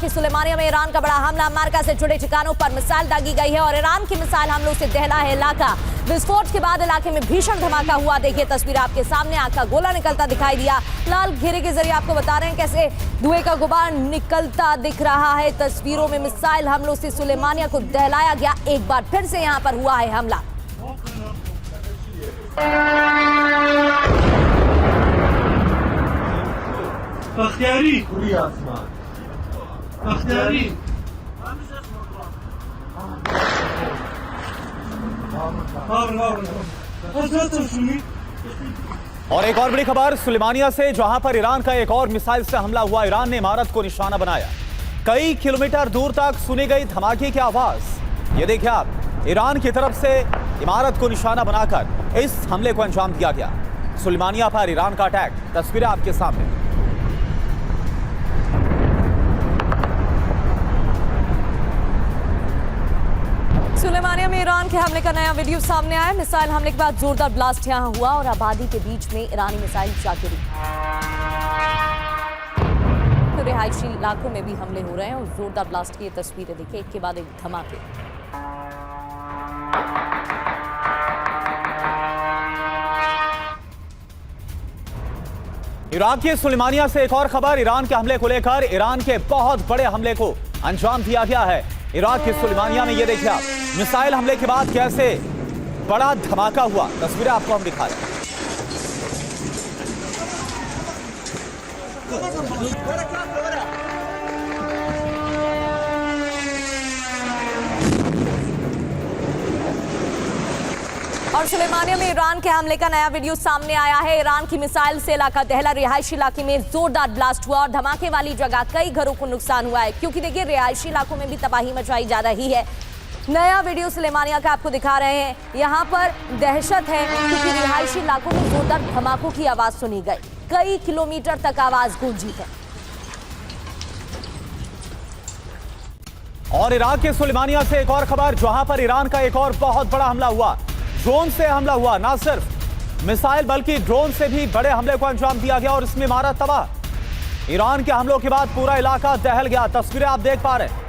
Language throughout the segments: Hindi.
के सुलेमानिया में ईरान का बड़ा हमला। अमेरिका से जुड़े ठिकानों पर मिसाइल दागी गई है और ईरान की मिसाइल हमलों से दहला है इलाका। विस्फोट के बाद इलाके में भीषण धमाका हुआ। देखिए तस्वीर आपके सामने, आग का गोला निकलता दिखाई दिया। लाल घेरे के जरिए आपको बता रहे हैं कैसे धुएं का गुबार निकलता दिख रहा है। तस्वीरों में मिसाइल हमलों से सुलेमानिया को दहलाया गया। एक बार फिर से यहाँ पर हुआ है हमला। बख्तियारी बख्तियारी और एक और बड़ी खबर सुलेमानिया से, जहां पर ईरान का एक और मिसाइल से हमला हुआ। ईरान ने इमारत को निशाना बनाया। कई किलोमीटर दूर तक सुनी गई धमाके की आवाज। ये देखिए आप, ईरान की तरफ से इमारत को निशाना बनाकर इस हमले को अंजाम दिया गया। सुलेमानिया पर ईरान का अटैक, तस्वीरें आपके सामने। सुलेमानिया में ईरान के हमले का नया वीडियो सामने आया। मिसाइल हमले के बाद जोरदार ब्लास्ट यहां हुआ और आबादी के बीच में ईरानी मिसाइल जा गिरी। तो रिहायशी इलाकों में भी हमले हो रहे हैं और जोरदार ब्लास्ट की तस्वीरें देखिए, एक के बाद एक धमाके। इराक के सुलेमानिया से एक और खबर। ईरान के हमले को लेकर ईरान के बहुत बड़े हमले को अंजाम दिया गया है। इराक के सुलेमानिया में ये देखिए आप, मिसाइल हमले के बाद कैसे बड़ा धमाका हुआ। तस्वीरें आपको हम दिखा रहे हैं। और सुलेमानिया में ईरान के हमले का नया वीडियो सामने आया है। ईरान की मिसाइल से इलाका दहला। रिहायशी इलाके में जोरदार ब्लास्ट हुआ और धमाके वाली जगह कई घरों को नुकसान हुआ है, क्योंकि देखिए रिहायशी इलाकों में भी तबाही मचाई जा रही है। नया वीडियो सुलेमानिया का आपको दिखा रहे हैं। यहाँ पर दहशत है क्योंकि रिहायशी इलाकों में जोरदार धमाकों की आवाज सुनी गई। कई किलोमीटर तक आवाज गूंजी है। और इराक के सुलेमानिया से एक और खबर, जहां पर ईरान का एक और बहुत बड़ा हमला हुआ। ड्रोन से हमला हुआ। ना सिर्फ मिसाइल बल्कि ड्रोन से भी बड़े हमले को अंजाम दिया गया और इसमें इमारत तबाह। ईरान के हमलों के बाद पूरा इलाका दहल गया। तस्वीरें आप देख पा रहे हैं।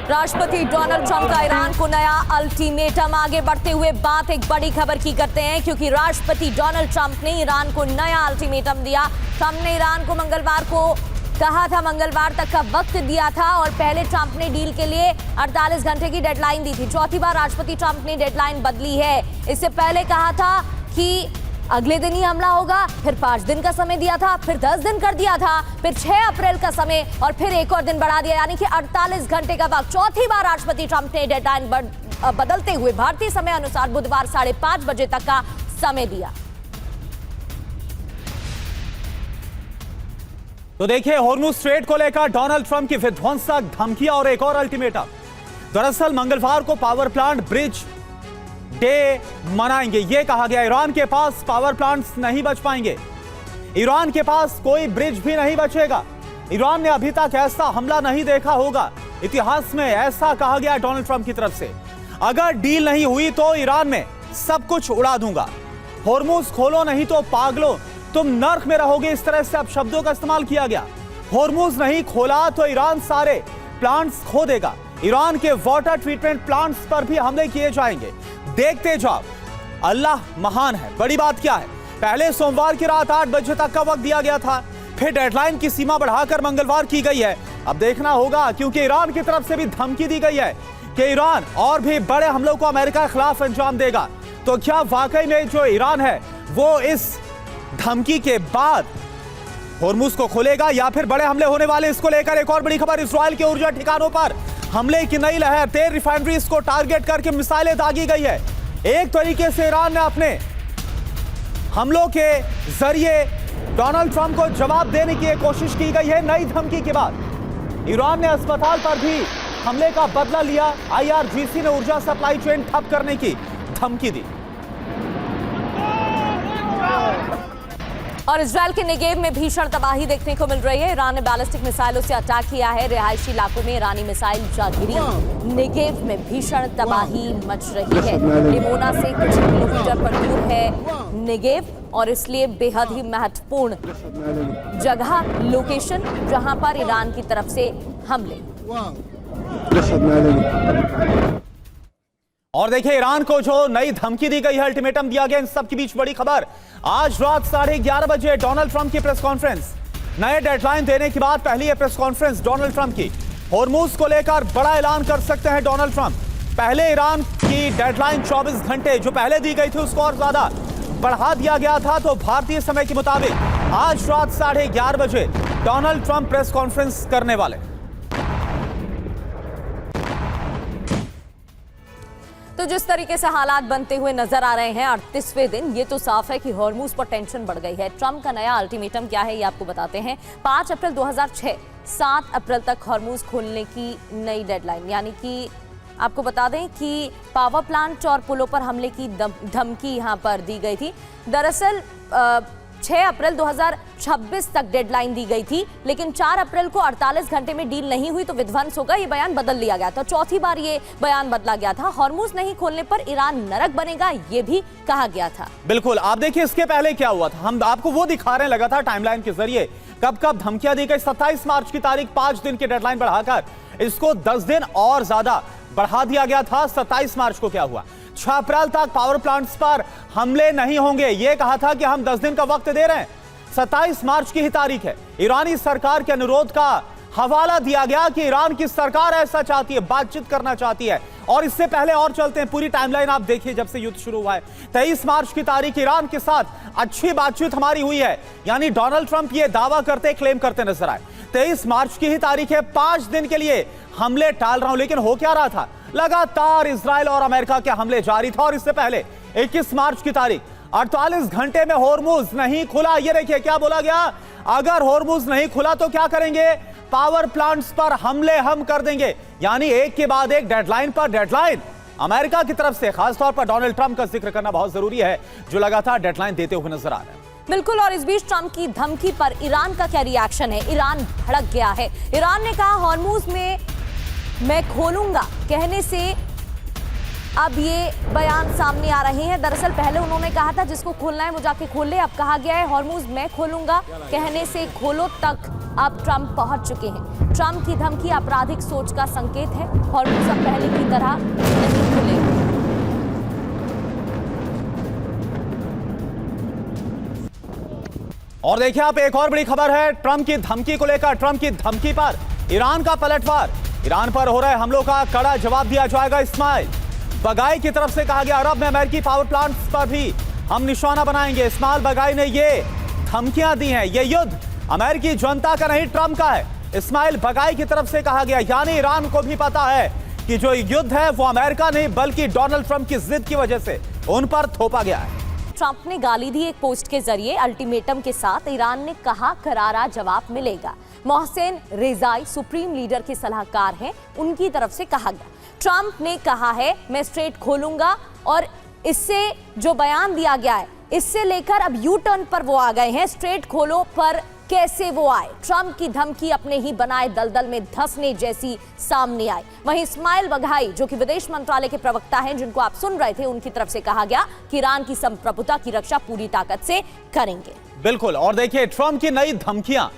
राष्ट्रपति डोनाल्ड ट्रंप का ईरान को नया अल्टीमेटम। आगे बढ़ते हुए बात एक बड़ी खबर की करते हैं, क्योंकि राष्ट्रपति डोनाल्ड ट्रंप ने ईरान को नया अल्टीमेटम दिया। ट्रंप ने ईरान को मंगलवार को कहा था, मंगलवार तक का वक्त दिया था और पहले ट्रंप ने डील के लिए 48 घंटे की डेडलाइन दी थी। चौथी बार राष्ट्रपति ट्रंप ने डेडलाइन बदली है। इससे पहले कहा था कि अगले दिन ही हमला होगा, फिर 5 दिन का समय दिया था, फिर 10 दिन कर दिया था, फिर 6 अप्रैल का समय और फिर एक और दिन बढ़ा दिया, यानी कि 48 घंटे का वक्त। चौथी बार राष्ट्रपति ट्रंप ने डेडलाइन बदलते हुए भारतीय समय अनुसार बुधवार 5:30 बजे तक का समय दिया। तो देखिए, हॉर्मुज़ स्ट्रेट को लेकर डोनाल्ड ट्रंप की विध्वंसक धमकियां और एक और अल्टीमेटम। दरअसल मंगलवार को पावर प्लांट ब्रिज डे मनाएंगे, यह कहा गया। ईरान के पास पावर प्लांट्स नहीं बच पाएंगे। ईरान के पास कोई ब्रिज भी नहीं बचेगा। ईरान ने अभी तक ऐसा हमला नहीं देखा होगा इतिहास में, ऐसा कहा गया डोनाल्ड ट्रंप की तरफ से। अगर डील नहीं हुई तो ईरान में सब कुछ उड़ा दूंगा। हॉर्मुज़ खोलो नहीं तो पागलो, तुम नर्क में रहोगे। इस तरह से अब शब्दों का इस्तेमाल किया गया। हॉर्मुज़ नहीं खोला तो ईरान सारे प्लांट्स खो देगा। ईरान के वाटर ट्रीटमेंट प्लांट्स पर भी हमले किए जाएंगे। देखते जाओ, अल्लाह महान है। बड़ी बात क्या है, पहले सोमवार की रात 8 बजे तक का वक्त दिया गया था, फिर डेडलाइन की सीमा बढ़ाकर मंगलवार की गई है। अब देखना होगा, क्योंकि ईरान की तरफ से भी धमकी दी गई है कि ईरान और भी बड़े हमलों को अमेरिका के खिलाफ अंजाम देगा। तो क्या वाकई में जो ईरान है वो इस धमकी के बाद हॉर्मुज़ को खोलेगा या फिर बड़े हमले होने वाले? इसको लेकर एक और बड़ी खबर। इस्राएल के ऊर्जा ठिकानों पर हमले की नई लहर। तेल रिफाइनरीज को टारगेट करके मिसाइलें दागी गई है। एक तरीके से ईरान ने अपने हमलों के जरिए डोनाल्ड ट्रंप को जवाब देने की कोशिश की गई है। नई धमकी के बाद ईरान ने अस्पताल पर भी हमले का बदला लिया। IRGC ने ऊर्जा सप्लाई चेन ठप करने की धमकी दी। और इजरायल के नेगेव में भीषण तबाही देखने को मिल रही है। ईरान ने बैलिस्टिक मिसाइलों से अटैक किया है। रिहायशी इलाकों में ईरानी मिसाइल जा गिरी। नेगेव में भीषण तबाही मच रही है। लिमोना से कुछ किलोमीटर पर दूर है नेगेव और इसलिए बेहद ही महत्वपूर्ण जगह, लोकेशन जहां पर ईरान की तरफ से हमले। और देखिए ईरान को जो नई धमकी दी गई है, अल्टीमेटम दिया गया, इन सब के बीच बड़ी खबर। आज रात 11:30 बजे डोनाल्ड ट्रंप की प्रेस कॉन्फ्रेंस। नए डेडलाइन देने के बाद पहली है प्रेस कॉन्फ्रेंस डोनाल्ड ट्रंप की। होर्मुज को लेकर बड़ा ऐलान कर सकते हैं डोनाल्ड ट्रंप। पहले ईरान की डेडलाइन 24 घंटे जो पहले दी गई थी उसको और ज्यादा बढ़ा दिया गया था। तो भारतीय समय के मुताबिक आज रात 11:30 बजे डोनाल्ड ट्रंप प्रेस कॉन्फ्रेंस करने वाले। तो जिस तरीके से हालात बनते हुए नजर आ रहे हैं 38वें दिन, ये तो साफ है कि हॉर्मुज पर टेंशन बढ़ गई है। ट्रंप का नया अल्टीमेटम क्या है ये आपको बताते हैं। 5 अप्रैल 2006, 7 अप्रैल तक हॉर्मुज खोलने की नई डेडलाइन, यानी कि आपको बता दें कि पावर प्लांट और पुलों पर हमले की धमकी यहां पर दी गई थी। दरअसल 6 अप्रैल 2026 तक डेडलाइन दी गई थी, लेकिन 4 अप्रैल को 48 घंटे में डील नहीं हुई तो विध्वंस होगा, ये बयान बदल लिया गया था। चौथी बार ये बयान बदला गया था। हॉर्मुज नहीं खोलने पर ईरान नरक बनेगा, ये भी कहा गया था। बिल्कुल, आप देखिए इसके पहले क्या हुआ था, हम आपको वो दिखा रहे हैं लगातार टाइमलाइन के जरिए कब कब धमकियां दी गई। 27 मार्च की तारीख 5 दिन की डेडलाइन बढ़ाकर इसको 10 दिन और ज्यादा बढ़ा दिया गया था। 27 मार्च को क्या हुआ, 6 अप्रैल तक पावर प्लांट्स पर हमले नहीं होंगे, यह कहा था कि हम 10 दिन का वक्त दे रहे हैं। 27 मार्च की ही तारीख है। ईरानी सरकार के अनुरोध का हवाला दिया गया कि ईरान की सरकार ऐसा चाहती है, बातचीत करना चाहती है। और इससे पहले और चलते हैं, पूरी टाइमलाइन आप देखिए जब से युद्ध शुरू हुआ है। 23 मार्च की तारीख ईरान के साथ अच्छी बातचीत हमारी हुई है, यानी डोनाल्ड ट्रंप ये दावा करते क्लेम करते नजर आए। 23 मार्च की ही तारीख है। 5 दिन के लिए हमले टाल रहा हूं, लेकिन हो क्या रहा था, लगातार इजराइल और अमेरिका के हमले जारी था। और इससे पहले 21 मार्च की तारीख 48 घंटे में होर्मुज नहीं खुला। ये देखिए क्या बोला गया, अगर होर्मुज नहीं खुला तो क्या करेंगे, पावर प्लांट्स पर हमले हम कर देंगे। यानी एक के बाद एक डेडलाइन पर डेडलाइन अमेरिका की तरफ से। खासतौर पर डोनाल्ड ट्रंप का जिक्र करना बहुत जरूरी है, जो लगातार डेडलाइन देते हुए नजर आ रहे हैं। बिल्कुल, और इस बीच ट्रंप की धमकी पर ईरान का क्या रिएक्शन है। ईरान भड़क गया है। ईरान ने कहा हॉर्मुज में मैं खोलूंगा कहने से अब ये बयान सामने आ रहे हैं। दरअसल पहले उन्होंने कहा था जिसको खोलना है वो जाके खोल ले, अब कहा गया है हॉर्मुज मैं खोलूंगा कहने से खोलो तक अब ट्रंप पहुंच चुके हैं। ट्रंप की धमकी आपराधिक सोच का संकेत है। हॉर्मुज अब पहले की तरह नहीं खुलेगा। और देखिए आप, एक और बड़ी खबर है ट्रंप की धमकी को लेकर। ट्रंप की धमकी पर ईरान का पलटवार। ईरान पर हो रहे हमलों का कड़ा जवाब दिया जाएगा। इस्माइल बगाई की तरफ से कहा गया अरब में अमेरिकी पावर प्लांट्स पर भी हम निशाना बनाएंगे। इस्माइल बगाई ने ये धमकियां दी हैं। ये युद्ध अमेरिकी जनता का नहीं, ट्रंप का है। इस्माइल बगाई की तरफ से कहा गया, यानी ईरान को भी पता है कि जो युद्ध है वो अमेरिका नहीं बल्कि डोनाल्ड ट्रंप की जिद की वजह से उन पर थोपा गया है। ट्रंप ने गाली दी एक पोस्ट के जरिए अल्टीमेटम के साथ। ईरान ने कहा करारा जवाब मिलेगा। मोहसेन रेजाई सुप्रीम लीडर के सलाहकार हैं, उनकी तरफ से कहा गया। ट्रंप ने कहा है मैं स्ट्रेट खोलूंगा, और इससे जो बयान दिया गया है इससे लेकर अब यू टर्न पर वो आ गए हैं। स्ट्रेट खोलो पर कैसे वो आए, ट्रंप की धमकी अपने ही बनाए दलदल में धंसने जैसी सामने आई। वहीं इस्माइल बघाई जो कि विदेश मंत्रालय के प्रवक्ता हैं, जिनको आप सुन रहे थे, उनकी तरफ से कहा गया कि ईरान की संप्रभुता की रक्षा पूरी ताकत से करेंगे। बिल्कुल, और देखिए ट्रंप की नई धमकियां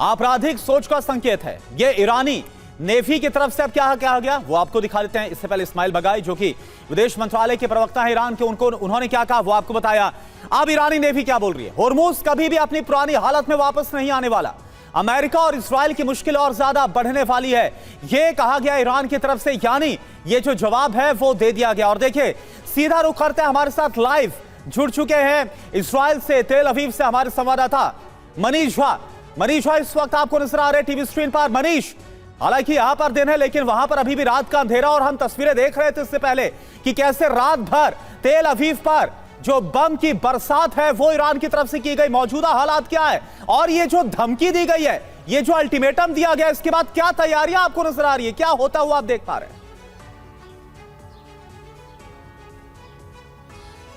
आपराधिक सोच का संकेत है। ये ईरानी नेवी की तरफ से अब क्या कहा गया वो आपको दिखा देते हैं। इससे पहले इस्माइल बगाई जो कि विदेश मंत्रालय के प्रवक्ता हैं ईरान के, उन्होंने क्या कहा वो आपको बताया। अब ईरानी नेवी क्या बोल रही है, होर्मुज कभी भी अपनी पुरानी हालत में वापस नहीं आने वाला। अमेरिका और इस्राइल की मुश्किल और ज्यादा बढ़ने वाली है, यह कहा गया ईरान की तरफ से। यानी ये जो जवाब है वो दे दिया गया। और देखिए सीधा रुख करते हैं, हमारे साथ लाइव जुड़ चुके हैं इस्राइल से, तेल अवीव से हमारे संवाददाता मनीष झा। मनीष झा इस वक्त आपको नजर आ रहे टीवी स्क्रीन पर। मनीष, हालांकि यहां पर दिन है लेकिन वहां पर अभी भी रात का अंधेरा, और हम तस्वीरें देख रहे थे इससे पहले कि कैसे रात भर तेल अवीव पर जो बम की बरसात है वो ईरान की तरफ से की गई। मौजूदा हालात क्या है, और ये जो धमकी दी गई है, ये जो अल्टीमेटम दिया गया, इसके बाद क्या तैयारियां आपको नजर आ रही है, क्या होता हुआ आप देख पा रहे हैं?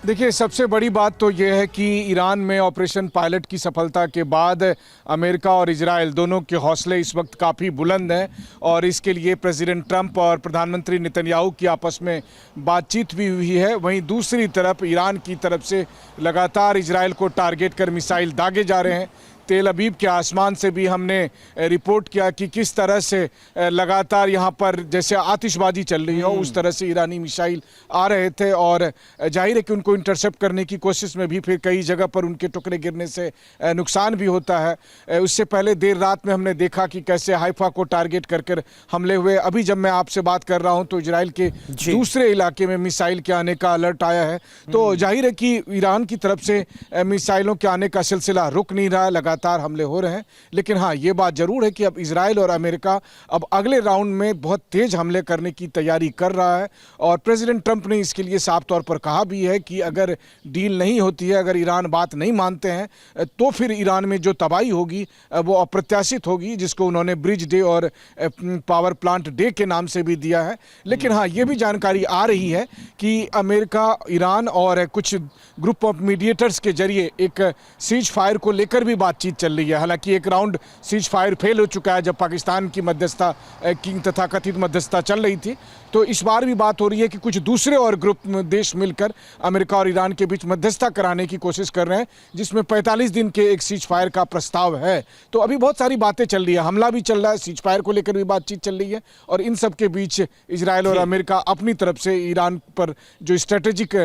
देखिए, सबसे बड़ी बात तो यह है कि ईरान में ऑपरेशन पायलट की सफलता के बाद अमेरिका और इजराइल दोनों के हौसले इस वक्त काफ़ी बुलंद हैं और इसके लिए प्रेसिडेंट ट्रंप और प्रधानमंत्री नेतन्याहू की आपस में बातचीत भी हुई है। वहीं दूसरी तरफ ईरान की तरफ से लगातार इजराइल को टारगेट कर मिसाइल दागे जा रहे हैं। तेल अवीव के आसमान से भी हमने रिपोर्ट किया कि किस तरह से लगातार यहाँ पर जैसे आतिशबाजी चल रही हो उस तरह से ईरानी मिसाइल आ रहे थे और जाहिर है कि उनको इंटरसेप्ट करने की कोशिश में भी फिर कई जगह पर उनके टुकड़े गिरने से नुकसान भी होता है। उससे पहले देर रात में हमने देखा कि कैसे हाइफा को टारगेट कर हमले हुए। अभी जब मैं आपसे बात कर रहा हूँ तो इजराइल के दूसरे इलाके में मिसाइल के आने का अलर्ट आया है। तो जाहिर है कि ईरान की तरफ से मिसाइलों के आने का सिलसिला रुक नहीं रहा, लगातार हमले हो रहे हैं। लेकिन हाँ, ये बात जरूर है कि अब इजराइल और अमेरिका अब अगले राउंड में बहुत तेज हमले करने की तैयारी कर रहा है और प्रेसिडेंट ट्रंप ने इसके लिए साफ तौर पर कहा भी है कि अगर डील नहीं होती है, अगर ईरान बात नहीं मानते हैं तो फिर ईरान में जो तबाही होगी वो अप्रत्याशित होगी, जिसको उन्होंने ब्रिज डे और पावर प्लांट डे के नाम से भी दिया है। लेकिन हाँ, ये भी जानकारी आ रही है कि अमेरिका, ईरान और कुछ ग्रुप ऑफ मीडिएटर्स के जरिए एक सीज फायर को लेकर भी बातचीत चल रही है। हालांकि एक राउंड सीज फायर फेल हो चुका है जब पाकिस्तान की मध्यस्थता की तथाकथित मध्यस्थता चल रही थी। तो इस बार भी बात हो रही है कि कुछ दूसरे और ग्रुप देश मिलकर अमेरिका और ईरान के बीच मध्यस्थता कराने की कोशिश कर रहे हैं, जिसमें 45 दिन के एक सीज फायर का प्रस्ताव है। तो अभी बहुत सारी बातें चल रही है, हमला भी चल रहा है, सीज फायर को लेकर भी बातचीत चल रही है और इन सब के बीच इजराइल और अमेरिका अपनी तरफ से ईरान पर जो स्ट्रेटेजिक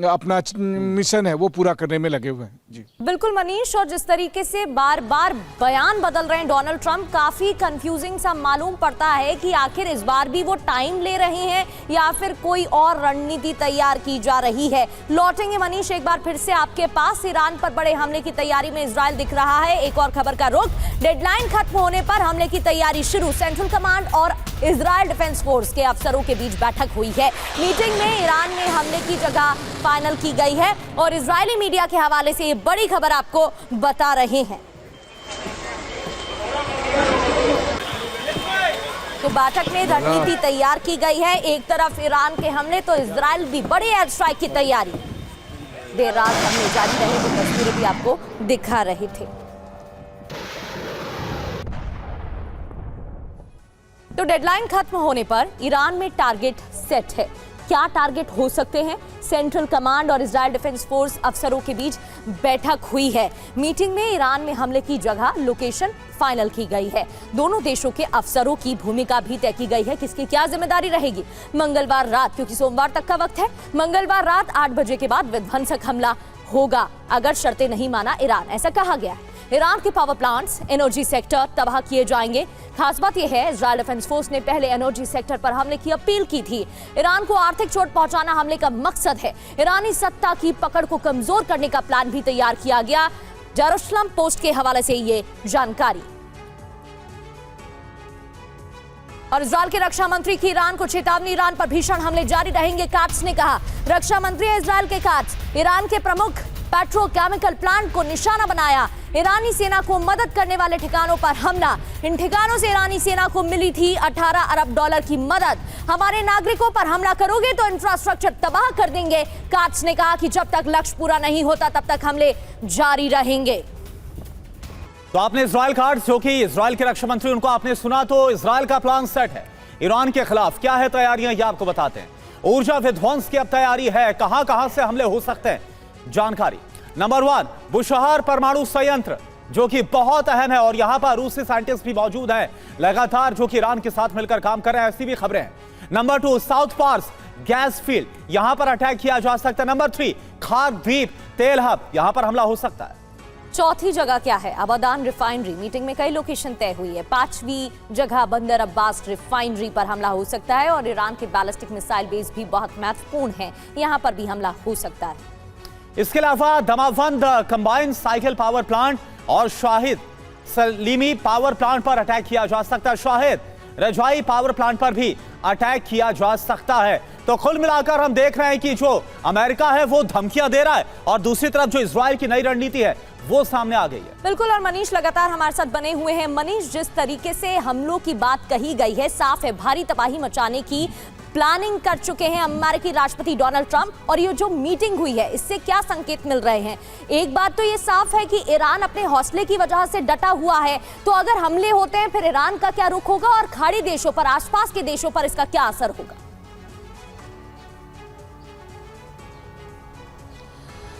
अपना मिशन है वो पूरा करने में लगे हुए हैं। जी बिल्कुल मनीष, और जिस तरीके से बार बार बयान बदल रहे हैं डोनाल्ड ट्रंप, काफी कंफ्यूजिंग सा मालूम पड़ता है कि आखिर इस बार भी वो टाइम ले रहे हैं या फिर कोई और रणनीति तैयार की जा रही है। लौटेंगे मनीष एक बार फिर से आपके पास। ईरान पर बड़े हमले की तैयारी में इजराइल दिख रहा है। एक और खबर का रुख, डेडलाइन खत्म होने पर हमले की तैयारी शुरू। सेंट्रल कमांड और इजराइल डिफेंस फोर्स के अफसरों के बीच बैठक हुई है। मीटिंग में ईरान में हमले की जगह फाइनल की गई है और इजरायली मीडिया के हवाले से ये बड़ी खबर आपको बता रहे हैं। तो बैठक में रणनीति तैयार की गई है। एक तरफ ईरान के हमले तो इजराइल भी बड़े एयर स्ट्राइक की तैयारी। देर रात हमले जारी रहे तो तस्वीरें भी आपको दिखा रहे थे। तो डेडलाइन खत्म होने पर ईरान में टारगेट सेट है। क्या टारगेट हो सकते हैं? सेंट्रल कमांड और इजराइल डिफेंस फोर्स अफसरों के बीच बैठक हुई है। मीटिंग में ईरान में हमले की जगह, लोकेशन फाइनल की गई है। दोनों देशों के अफसरों की भूमिका भी तय की गई है, किसकी क्या जिम्मेदारी रहेगी। मंगलवार रात, क्योंकि सोमवार तक का वक्त है, मंगलवार रात 8 बजे के बाद विध्वंसक हमला होगा अगर शर्तें नहीं माना ईरान, ऐसा कहा गया है। ईरान के पावर प्लांट्स, एनर्जी सेक्टर तबाह किए जाएंगे। खास बात यह है, इजराइल डिफेंस फोर्स ने पहले एनर्जी सेक्टर पर हमले की अपील की थी। ईरान को आर्थिक चोट पहुंचाना हमले का मकसद है। ईरानी सत्ता की पकड़ को कमजोर करने का प्लान भी तैयार किया गया। जेरूसलम पोस्ट के हवाले से ये जानकारी। और इजराइल के रक्षा मंत्री की ईरान को चेतावनी, ईरान पर भीषण हमले जारी रहेंगे, काट्स ने कहा। रक्षा मंत्री है इजराइल के काट्स, ईरान के प्रमुख पेट्रोकेमिकल प्लांट को निशाना बनाया। ईरानी सेना को मदद करने वाले ठिकानों पर हमला। इन ठिकानों से ईरानी सेना को मिली थी 18 अरब डॉलर की मदद। हमारे नागरिकों पर हमला करोगे तो इंफ्रास्ट्रक्चर तबाह कर देंगे। काट्स ने कहा कि जब तक लक्ष्य पूरा नहीं होता तब तक हमले जारी रहेंगे। तो आपने इजराइल कार्ड, जो कि इजराइल के रक्षा मंत्री, उनको आपने सुना। तो इजराइल का प्लान सेट है ईरान के खिलाफ। क्या है तैयारियां, ये आपको बताते हैं। ऊर्जा विध्वंस की अब तैयारी है। कहां से हमले हो सकते हैं, जानकारी। नंबर 1, बुशहर परमाणु संयंत्र, जो कि बहुत अहम है और यहां पर रूसी साइंटिस्ट भी मौजूद हैं लगातार, जो कि ईरान के साथ मिलकर काम कर रहे हैं, ऐसी भी खबरें हैं। Number 2, South Pars gas field, यहां पर अटैक किया जा सकता है। नंबर 3, खार द्वीप तेल हब, यहां पर हमला हो सकता है। चौथी जगह क्या है? Abadan refinery. मीटिंग में कई लोकेशन तय हुई है। 5वीं जगह बंदर अब्बास रिफाइनरी पर हमला हो सकता है और ईरान के बैलिस्टिक मिसाइल बेस भी बहुत महत्वपूर्ण है, यहां पर भी हमला हो सकता है। इसके अलावा Damavand combined cycle power plant और शाहिद सलीमी पावर प्लांट पर अटैक किया जा सकता है। शाहिद रजाई पावर प्लांट पर भी अटैक किया जा सकता है। तो कुल मिलाकर हम देख रहे हैं कि जो अमेरिका है वो धमकियां दे रहा है और दूसरी तरफ जो इजराइल की नई रणनीति है वो सामने आ गई है। बिल्कुल, और मनीष लगातार हमारे साथ बने हुए हैं। मनीष, जिस तरीके से हमलों की बात कही गई है, साफ है भारी तबाही मचाने की प्लानिंग कर चुके हैं अमेरिकी राष्ट्रपति डोनाल्ड ट्रंप। और ये जो मीटिंग हुई है, इससे क्या संकेत मिल रहे हैं? एक बात तो ये साफ है कि ईरान अपने हौसले की वजह से डटा हुआ है, तो अगर हमले होते हैं फिर ईरान का क्या रुख होगा और खाड़ी देशों पर, आसपास के देशों पर इसका क्या असर होगा?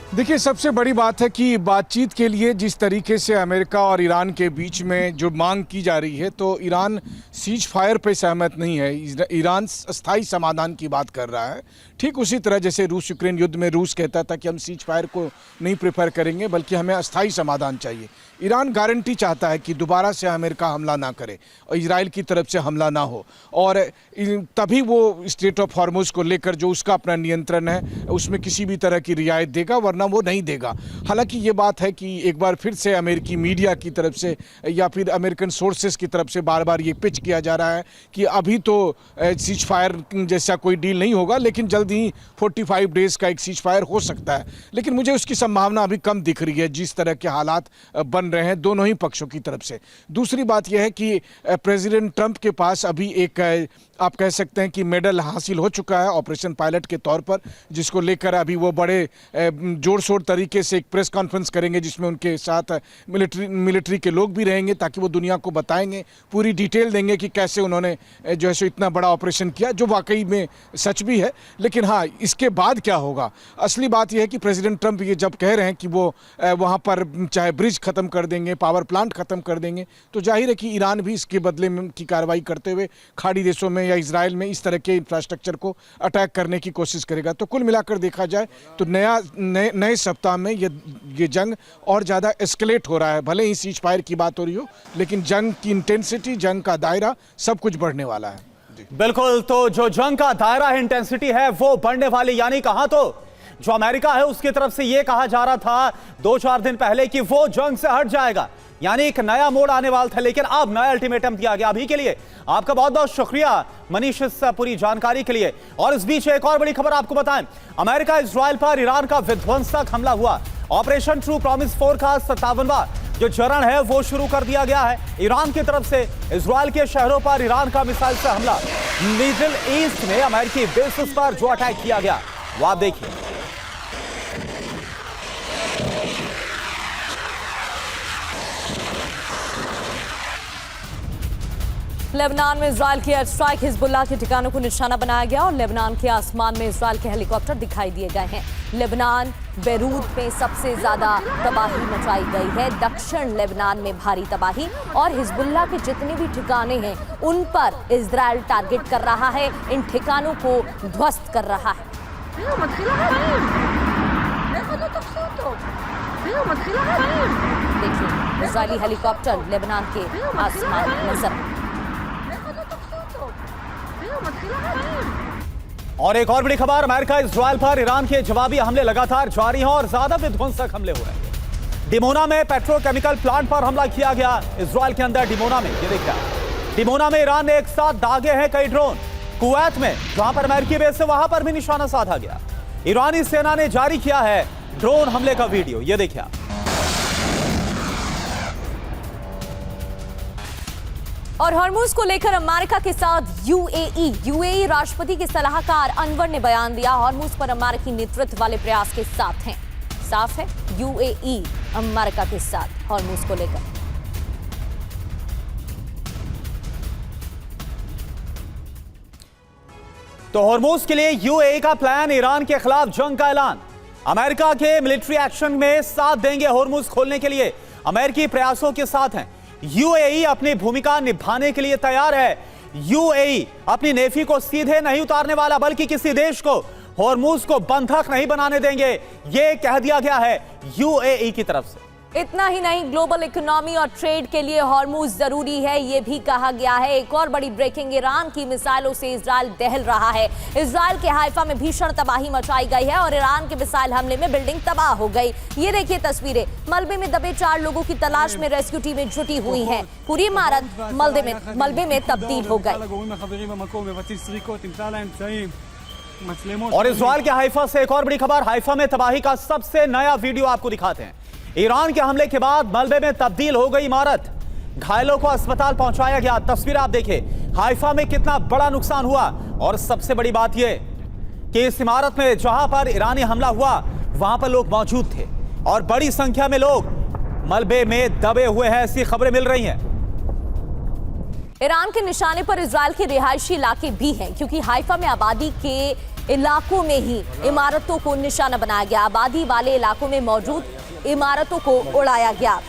देखिए, सबसे बड़ी बात है कि बातचीत के लिए जिस तरीके से अमेरिका और ईरान के बीच में जो मांग की जा रही है, तो ईरान सीज फायर पे सहमत नहीं है। ईरान अस्थायी समाधान की बात कर रहा है। ठीक उसी तरह जैसे रूस यूक्रेन युद्ध में रूस कहता था कि हम सीज फायर को नहीं प्रेफर करेंगे, बल्कि हमें अस्थायी समाधान चाहिए। ईरान गारंटी चाहता है कि दोबारा से अमेरिका हमला ना करे और इजराइल की तरफ से हमला ना हो, और तभी वो स्ट्रेट ऑफ हॉर्मुज को लेकर जो उसका अपना नियंत्रण है उसमें किसी भी तरह की रियायत देगा, वरना वो नहीं देगा। हालांकि ये बात है कि एक बार फिर से अमेरिकी मीडिया की तरफ से या फिर अमेरिकन सोर्सेस की तरफ से बार बार ये पिच किया जा रहा है कि अभी तो सीज फायर जैसा कोई डील नहीं होगा, लेकिन जल्द ही 45 डेज का एक सीज फायर हो सकता है। लेकिन मुझे उसकी संभावना अभी कम दिख रही है, जिस तरह के हालात बन रहे हैं दोनों ही पक्षों की तरफ से। दूसरी बात यह है कि प्रेसिडेंट ट्रंप के पास अभी एक आप कह सकते हैं कि मेडल हासिल हो चुका है ऑपरेशन पायलट के तौर पर, जिसको लेकर अभी वो बड़े जोर शोर तरीके से एक प्रेस कॉन्फ्रेंस करेंगे, जिसमें उनके साथ मिलिट्री के लोग भी रहेंगे, ताकि वो दुनिया को बताएंगे, पूरी डिटेल देंगे कि कैसे उन्होंने जो है सो इतना बड़ा ऑपरेशन किया, जो वाकई में सच भी है। लेकिन हाँ, इसके बाद क्या होगा, असली बात यह है कि प्रेसिडेंट ट्रंप ये जब कह रहे हैं कि वो वहाँ पर चाहे ब्रिज ख़त्म कर देंगे, पावर प्लांट ख़त्म कर देंगे, तो जाहिर है कि ईरान भी इसके बदले में की कार्रवाई करते हुए खाड़ी देशों में या इजराइल में इस तरह के इंफ्रास्ट्रक्चर को अटैक करने की कोशिश करेगा। तो कुल मिलाकर देखा जाए तो नए सप्ताह में ये जंग और ज़्यादा एस्केलेट हो रहा है। भले ही सीज फायर की बात हो रही हो, लेकिन जंग की इंटेंसिटी, जंग का दायरा सब कुछ बढ़ने वाला है। बिल्कुल, तो जो जंग का दायरा है, इंटेंसिटी है, वो बढ़ने वाली, यानी कहां तो जो अमेरिका है उसकी तरफ से यह कहा जा रहा था 2-4 दिन पहले कि वो जंग से हट जाएगा, यानी एक नया मोड़ आने वाला था, लेकिन अब नया अल्टीमेटम दिया गया। अभी के लिए आपका बहुत बहुत शुक्रिया मनीष, इस पूरी जानकारी के लिए। और इस बीच एक और बड़ी खबर आपको बताएं, अमेरिका इजराइल पर ईरान का विध्वंसक हमला हुआ। ऑपरेशन ट्रू प्रॉमिस 4 का 57वां जो चरण है वो शुरू कर दिया गया है। ईरान की तरफ से इजराइल के शहरों पर ईरान का मिसाइल से हमला, मिडिल ईस्ट में अमेरिकी बेसिस पर जो अटैक किया गया वो आप देखिए। लेबनान में इजराइल की एयर स्ट्राइक, हिजबुल्लाह के ठिकानों को निशाना बनाया गया और लेबनान के आसमान में इजराइल के हेलीकॉप्टर दिखाई दिए गए हैं। लेबनान बेरूत में सबसे ज्यादा तबाही मचाई गई है, दक्षिण लेबनान में भारी तबाही, और हिजबुल्लाह के जितने भी ठिकाने हैं उन पर इजराइल टारगेट कर रहा है, इन ठिकानों को ध्वस्त कर रहा है। देखिए, इजरायली हेलीकॉप्टर लेबनान के आसमान में नजर। और एक और बड़ी खबर, अमेरिका इजराइल पर ईरान के जवाबी हमले लगातार जारी हैं और ज्यादा विध्वंसक हमले हो रहे हैं। डिमोना में पेट्रोकेमिकल प्लांट पर हमला किया गया, इजराइल के अंदर डिमोना में, ये देखिए डिमोना में ईरान ने एक साथ दागे हैं कई ड्रोन। कुवैत में जहां पर अमेरिकी बेस है वहां पर भी निशाना साधा गया। ईरानी सेना ने जारी किया है ड्रोन हमले का वीडियो, ये देखिए। और हॉर्मुज को लेकर अमेरिका के साथ यूएई राष्ट्रपति के सलाहकार अनवर ने बयान दिया, हॉर्मुज पर अमेरिकी नेतृत्व वाले प्रयास के साथ हैं। साफ है, यूएई अमेरिका के साथ हॉर्मुज को लेकर। तो हॉर्मुज के लिए यूएई का प्लान, ईरान के खिलाफ जंग का ऐलान। अमेरिका के मिलिट्री एक्शन में साथ देंगे, हॉर्मुज खोलने के लिए अमेरिकी प्रयासों के साथ हैं। यूएई अपनी भूमिका निभाने के लिए तैयार है। यूएई अपनी नेवी को सीधे नहीं उतारने वाला, बल्कि किसी देश को हॉर्मुज को बंधक नहीं बनाने देंगे, यह कह दिया गया है यूएई की तरफ से। इतना ही नहीं, ग्लोबल इकोनॉमी और ट्रेड के लिए हॉर्मुज जरूरी है, यह भी कहा गया है। एक और बड़ी ब्रेकिंग, ईरान की मिसाइलों से इजराइल दहल रहा है। इजराइल के हाइफा में भीषण तबाही मचाई गई है और ईरान के मिसाइल हमले में बिल्डिंग तबाह हो गई। ये देखिए तस्वीरें, मलबे में दबे 4 लोगों की तलाश में रेस्क्यू टीमें जुटी हुई हैं। पूरी इमारत मलबे में तब्दील हो गई। और इजराइल के हाइफा से एक और बड़ी खबर, हाइफा में तबाही का सबसे नया वीडियो आपको दिखाते हैं। ईरान के हमले के बाद मलबे में तब्दील हो गई इमारत, घायलों को अस्पताल पहुंचाया गया। तस्वीर आप देखिए, हाइफा में कितना बड़ा नुकसान हुआ। और सबसे बड़ी बात यह कि इस इमारत में जहां पर ईरानी हमला हुआ वहां पर लोग मौजूद थे और बड़ी संख्या में लोग मलबे में दबे हुए हैं, ऐसी खबरें मिल रही हैं। ईरान के निशाने पर इजराइल के रिहायशी इलाके भी हैं, क्योंकि हाइफा में आबादी के इलाकों में ही इमारतों को निशाना बनाया गया। आबादी वाले इलाकों में मौजूद इमारतों को उड़ाया गया।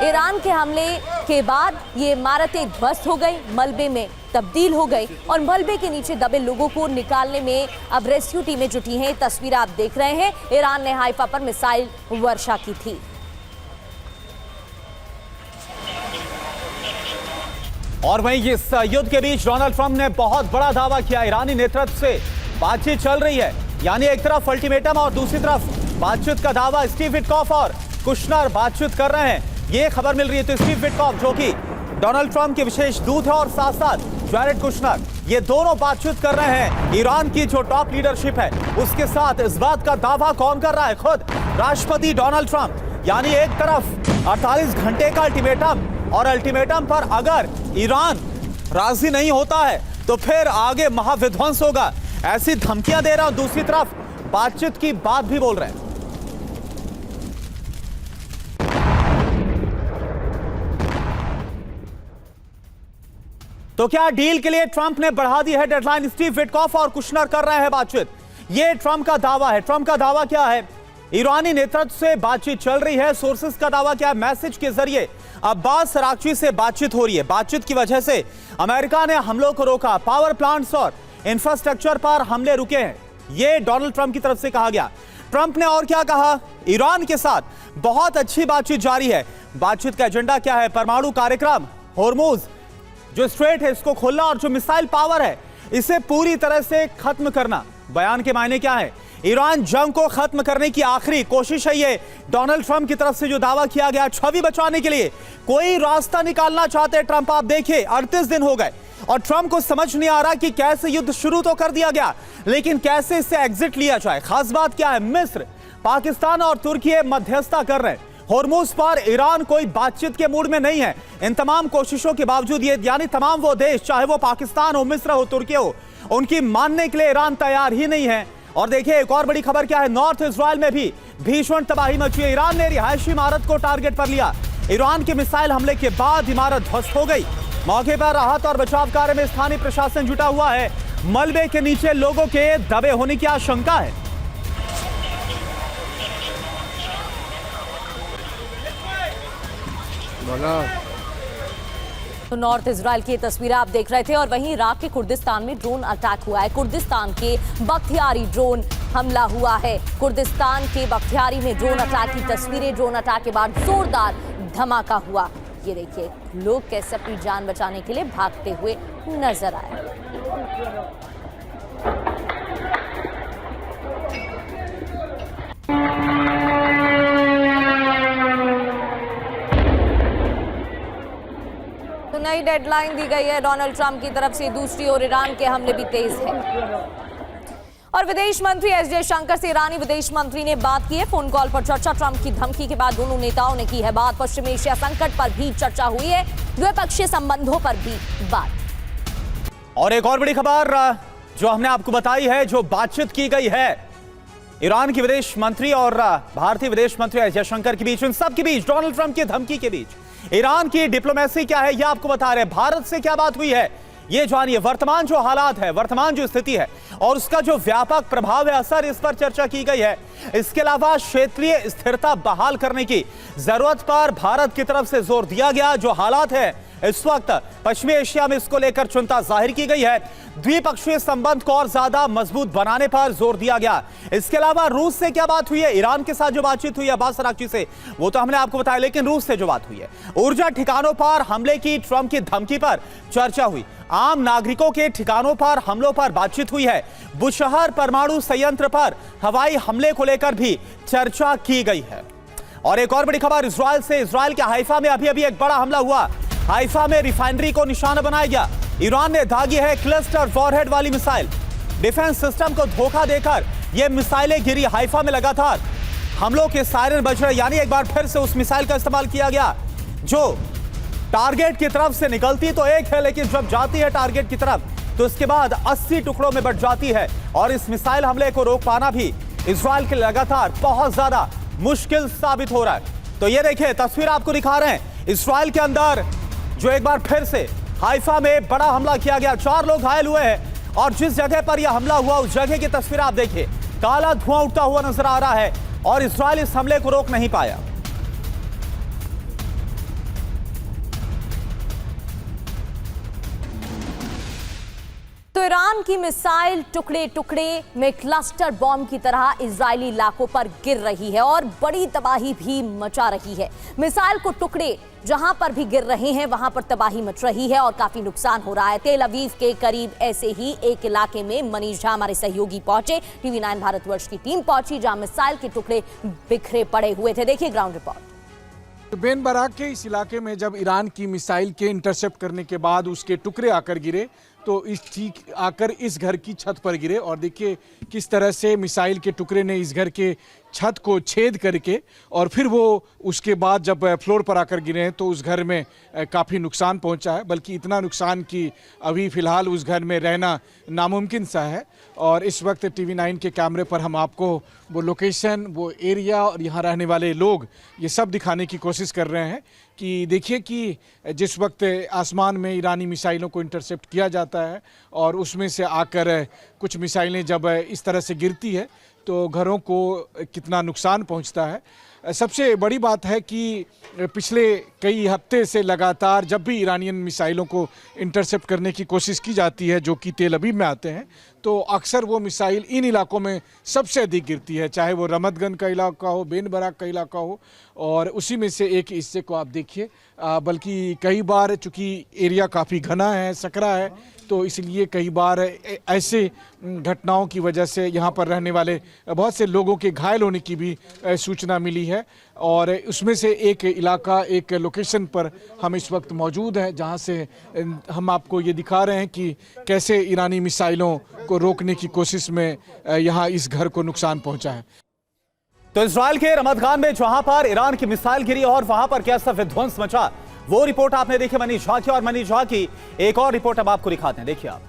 ईरान के हमले के बाद ये इमारतें ध्वस्त हो गई, मलबे में तब्दील हो गई और मलबे के नीचे दबे लोगों को निकालने में अब रेस्क्यू टीमें जुटी हैं। तस्वीर आप देख रहे हैं, ईरान ने हाइफा पर मिसाइल वर्षा की थी। और वहीं इस युद्ध के बीच डोनाल्ड ट्रंप ने बहुत बड़ा दावा किया। ईरानी नेतृत्व से बातचीत चल रही है, यानी एक तरफ अल्टीमेटम और दूसरी तरफ बातचीत का दावा। स्टीव विटकॉफ और कुशनर बातचीत कर रहे हैं, ये खबर मिल रही है। तो स्टीव विटकॉफ जो कि डोनाल्ड ट्रंप के विशेष दूत है और साथ साथ जैरेड कुशनर, ये दोनों बातचीत कर रहे हैं। ईरान की जो टॉप लीडरशिप है उसके साथ इस बात का दावा कौन कर रहा है? खुद राष्ट्रपति डोनाल्ड ट्रंप। यानी एक तरफ 48 घंटे का अल्टीमेटम और अल्टीमेटम पर अगर ईरान राजी नहीं होता है तो फिर आगे महाविध्वंस होगा, ऐसी धमकियां दे रहा हूं। दूसरी तरफ बातचीत की बात भी बोल रहे हैं। तो क्या डील के लिए ट्रंप ने बढ़ा दी है डेडलाइन? स्टीव विटकॉफ और कुशनर कर रहे हैं बातचीत, यह ट्रंप का दावा है। ट्रंप का दावा क्या है? ईरानी नेतृत्व से बातचीत चल रही है। सोर्सेस का दावा क्या है? मैसेज के जरिए अब्बास अराक्ची से बातचीत हो रही है। बातचीत की वजह से अमेरिका ने हमलों को रोका, पावर प्लांट्स और इंफ्रास्ट्रक्चर पर हमले रुके हैं, यह डोनाल्ड ट्रंप की तरफ से कहा गया। ट्रंप ने और क्या कहा? ईरान के साथ बहुत अच्छी बातचीत जारी है। बातचीत का एजेंडा क्या है? परमाणु कार्यक्रम, होर्मुज जो स्ट्रेट है इसको खोलना और जो मिसाइल पावर है इसे पूरी तरह से खत्म करना। बयान के मायने क्या है? ईरान जंग को खत्म करने की आखिरी कोशिश है। ये डोनाल्ड ट्रंप की तरफ से जो दावा किया गया, छवि बचाने के लिए कोई रास्ता निकालना चाहते हैं ट्रंप। आप देखिए 38 दिन हो गए और ट्रंप को समझ नहीं आ रहा कि कैसे युद्ध शुरू तो कर दिया गया, लेकिन कैसे इससे एग्जिट लिया जाए। खास बात क्या है? मिस्र, पाकिस्तान और तुर्की मध्यस्थता कर रहे हैं। होर्मुज पर ईरान कोई बातचीत के मूड में नहीं है। इन तमाम कोशिशों के बावजूद ये यानी तमाम वो देश, चाहे वो पाकिस्तान हो, मिस्र हो, तुर्की हो, उनकी मानने के लिए ईरान तैयार ही नहीं है। और देखिए एक और बड़ी खबर क्या है? नॉर्थ इजराइल में भी भीषण तबाही मची है। ईरान ने रिहायशी इमारत को टारगेट पर लिया। ईरान के मिसाइल हमले के बाद इमारत ध्वस्त हो गई। मौके पर राहत और बचाव कार्य में स्थानीय प्रशासन जुटा हुआ है। मलबे के नीचे लोगों के दबे होने की आशंका है। तो नॉर्थ इजराइल की तस्वीरें आप देख रहे थे और वहीं इराक के कुर्दिस्तान में ड्रोन अटैक हुआ है। कुर्दिस्तान के बख्तियारी ड्रोन हमला हुआ है। कुर्दिस्तान के बख्तियारी में ड्रोन अटैक की तस्वीरें। ड्रोन अटैक के बाद जोरदार धमाका हुआ। ये देखिए लोग कैसे अपनी जान बचाने के लिए भागते हुए नजर आए। तो नई डेडलाइन दी गई है डोनाल्ड ट्रंप की तरफ से। दूसरी ओर ईरान के हमले भी तेज हैं। और विदेश मंत्री एस जयशंकर से ईरानी विदेश मंत्री ने बात की है। फोन कॉल पर चर्चा। ट्रंप की धमकी के बाद दोनों नेताओं ने की है बात। पश्चिम एशिया संकट पर भी चर्चा हुई है, द्विपक्षीय संबंधों पर भी बात। और एक और बड़ी खबर जो हमने आपको बताई है, जो बातचीत की गई है ईरान के विदेश मंत्री और भारतीय विदेश मंत्री एस जयशंकर के बीच, इन सब के बीच, डोनाल्ड ट्रंप की धमकी के बीच ईरान की डिप्लोमेसी क्या है, यह आपको बता रहे हैं। भारत से क्या बात हुई है ये जानिए। वर्तमान जो हालात है, वर्तमान जो स्थिति है और उसका जो व्यापक प्रभाव है, असर, इस पर चर्चा की गई है। इसके अलावा क्षेत्रीय स्थिरता बहाल करने की जरूरत पर भारत की तरफ से जोर दिया गया। जो हालात है इस वक्त पश्चिमी एशिया में, इसको लेकर चिंता जाहिर की गई है। द्विपक्षीय संबंध को और ज्यादा मजबूत बनाने पर जोर दिया गया। इसके अलावा रूस से क्या बात हुई है? ईरान के साथ जो बातचीत हुई है अब्बास अराक्ची से, वो तो हमने आपको बताया, लेकिन रूस से जो बात हुई है, ऊर्जा ठिकानों पर हमले की ट्रंप की धमकी पर चर्चा हुई। आम नागरिकों के ठिकानों पर हमलों पर बातचीत हुई है। बुशहर परमाणु संयंत्र पर हवाई हमले को लेकर भी चर्चा की गई है। और एक और बड़ी खबर इजराइल से। इजराइल के हाइफा में अभी एक बड़ा हमला हुआ। हाइफा में रिफाइनरी को निशाना बनाया गया। ईरान ने दागी है क्लस्टर वॉरहेड वाली मिसाइल। डिफेंस सिस्टम को धोखा देकर यह मिसाइलें गिरी हाइफा में लगातार। हमलों के सायरन बज रहे, यानी एक बार फिर से उस मिसाइल का इस्तेमाल किया गया जो टारगेट की तरफ से निकलती तो एक है, लेकिन जब जाती है टारगेट की तरफ तो इसके बाद 80 टुकड़ों में बट जाती है। और इस मिसाइल हमले को रोक पाना भी इजराइल के लगातार बहुत ज्यादा मुश्किल साबित हो रहा है। तो ये देखिए तस्वीर आपको दिखा रहे हैं इजराइल के अंदर जो एक बार फिर से हाइफा में बड़ा हमला किया गया, 4 लोग घायल हुए हैं। और जिस जगह पर यह हमला हुआ उस जगह की तस्वीर आप देखिए, काला धुआं उठता हुआ नजर आ रहा है और इजराइल इस हमले को रोक नहीं पाया। तो ईरान की मिसाइल टुकड़े टुकड़े में क्लस्टर बॉम्ब की तरह इजरायली इलाकों पर गिर रही है और बड़ी तबाही भी मचा रही है। मिसाइल को टुकड़े जहां पर भी गिर रहे हैं वहां पर तबाही मच रही है और काफी नुकसान हो रहा है। तेल अवीव के करीब ऐसे ही एक इलाके में मनीष झा हमारे सहयोगी पहुंचे, टीवी 9 भारतवर्ष की टीम पहुंची जहां मिसाइल के टुकड़े बिखरे पड़े हुए थे। देखिए ग्राउंड रिपोर्ट। बेन बराक के इस इलाके में जब ईरान की मिसाइल के इंटरसेप्ट करने के बाद उसके टुकड़े आकर गिरे तो इस ठीक आकर इस घर की छत पर गिरे और देखिए किस तरह से मिसाइल के टुकड़े ने इस घर के छत को छेद करके और फिर वो उसके बाद जब फ्लोर पर आकर गिरे हैं तो उस घर में काफ़ी नुकसान पहुंचा है, बल्कि इतना नुकसान कि अभी फ़िलहाल उस घर में रहना नामुमकिन सा है। और इस वक्त टीवी 9 के कैमरे पर हम आपको वो लोकेशन, वो एरिया और यहाँ रहने वाले लोग ये सब दिखाने की कोशिश कर रहे हैं कि देखिए कि जिस वक्त आसमान में ईरानी मिसाइलों को इंटरसेप्ट किया जाता है और उसमें से आकर कुछ मिसाइलें जब इस तरह से गिरती है तो घरों को कितना नुकसान पहुंचता है। सबसे बड़ी बात है कि पिछले कई हफ्ते से लगातार जब भी ईरानियन मिसाइलों को इंटरसेप्ट करने की कोशिश की जाती है जो कि तेल अवीव में आते हैं तो अक्सर वो मिसाइल इन इलाकों में सबसे अधिक गिरती है, चाहे वो रमतगन का इलाका हो, बेन बराक का इलाका हो। और उसी में से एक हिस्से को आप देखिए, बल्कि कई बार चूँकि एरिया काफ़ी घना है, सकरा है, तो इसलिए कई बार ऐसे घटनाओं की वजह से यहाँ पर रहने वाले बहुत से लोगों के घायल होने की भी सूचना मिली है। और उसमें से एक इलाका, एक लोकेशन पर हम इस वक्त मौजूद हैं जहाँ से हम आपको ये दिखा रहे हैं कि कैसे ईरानी मिसाइलों को रोकने की कोशिश में यहाँ इस घर को नुकसान पहुँचा है। तो इजराइल के रमतगान में जहां पर ईरान की मिसाइल गिरी और वहां पर कैसा विध्वंस मचा वो रिपोर्ट आपने देखी मनीष झा की, और मनीष झा की एक और रिपोर्ट अब आपको दिखाते हैं। देखिए आप,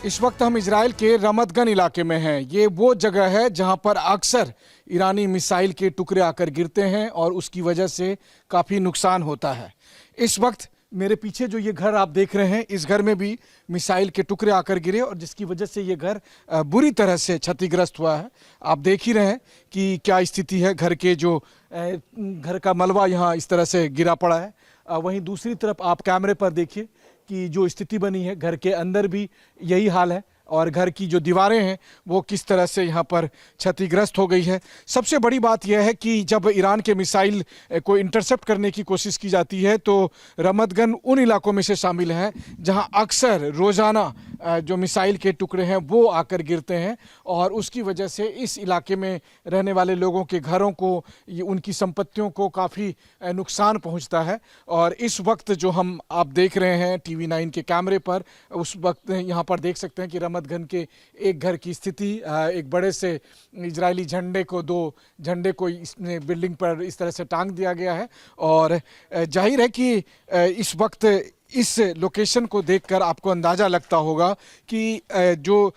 इस वक्त हम इजराइल के रमतगन इलाके में हैं। ये वो जगह है जहां पर अक्सर ईरानी मिसाइल के टुकड़े आकर गिरते हैं और उसकी वजह से काफ़ी नुकसान होता है। इस वक्त मेरे पीछे जो ये घर आप देख रहे हैं, इस घर में भी मिसाइल के टुकड़े आकर गिरे और जिसकी वजह से ये घर बुरी तरह से क्षतिग्रस्त हुआ है। आप देख ही रहे हैं कि क्या स्थिति है। घर के जो घर का मलबा यहाँ इस तरह से गिरा पड़ा है। वहीं दूसरी तरफ आप कैमरे पर देखिए कि जो स्थिति बनी है घर के अंदर भी यही हाल है और घर की जो दीवारें हैं वो किस तरह से यहाँ पर क्षतिग्रस्त हो गई है। सबसे बड़ी बात यह है कि जब ईरान के मिसाइल को इंटरसेप्ट करने की कोशिश की जाती है तो रमतगन उन इलाकों में से शामिल है जहाँ अक्सर रोज़ाना जो मिसाइल के टुकड़े हैं वो आकर गिरते हैं और उसकी वजह से इस इलाके में रहने वाले लोगों के घरों को, उनकी संपत्तियों को काफ़ी नुकसान पहुंचता है। और इस वक्त जो हम आप देख रहे हैं टीवी 9 के कैमरे पर, उस वक्त यहाँ पर देख सकते हैं कि रमतगन के एक घर की स्थिति, एक बड़े से इजरायली झंडे को, 2 झंडे को इसने बिल्डिंग पर इस तरह से टांग दिया गया है। और जाहिर है कि इस वक्त इस लोकेशन को देखकर आपको अंदाज़ा लगता होगा कि जो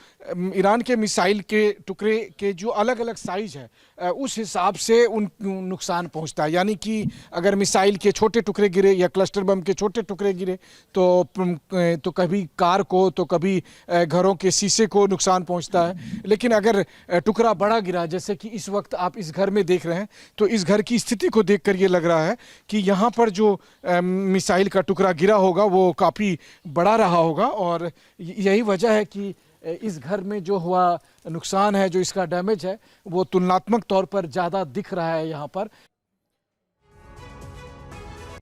ईरान के मिसाइल के टुकड़े के जो अलग अलग साइज़ है उस हिसाब से उन नुकसान पहुंचता है। यानी कि अगर मिसाइल के छोटे टुकड़े गिरे या क्लस्टर बम के छोटे टुकड़े गिरे तो कभी कार को, तो कभी घरों के शीशे को नुकसान पहुंचता है। लेकिन अगर टुकड़ा बड़ा गिरा, जैसे कि इस वक्त आप इस घर में देख रहे हैं, तो इस घर की स्थिति को देखकर ये लग रहा है कि यहाँ पर जो मिसाइल का टुकड़ा गिरा होगा वो काफ़ी बड़ा रहा होगा। और यही वजह है कि इस घर में जो हुआ नुकसान है, जो इसका डैमेज है, वो तुलनात्मक तौर पर ज़्यादा दिख रहा है यहाँ पर।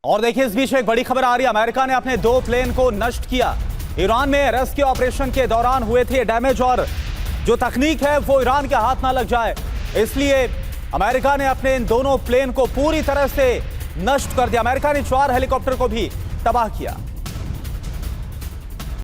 और देखिए इस बीच एक बड़ी खबर आ रही है, अमेरिका ने अपने 2 प्लेन को नष्ट किया। ईरान में रेस्क्यू ऑपरेशन के दौरान हुए थे डैमेज और जो तकनीक है वो ईरान के हाथ ना लग जाए, इसलिए अमेरिका ने अपने इन दोनों प्लेन को पूरी तरह से नष्ट कर दिया। अमेरिका ने 4 हेलीकॉप्टर को भी तबाह किया।